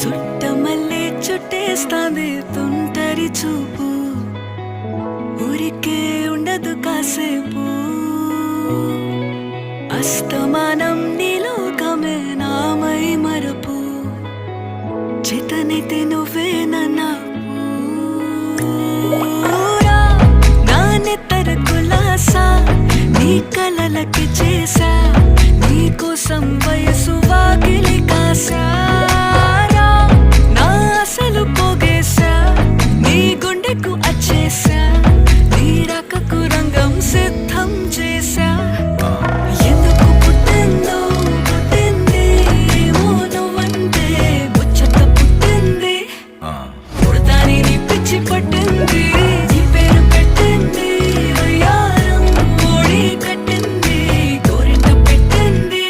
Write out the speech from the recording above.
చుట్టమల్లే చుట్టేస్తాంది తుంటరి చూపు, ఊరికే ఉండదు కాసేపు. అస్తమానం నీలోకమే నామై మరపు, చేతనైతే నువ్వే నా నెత్తర కులాసా నీ కలలకి చేసా.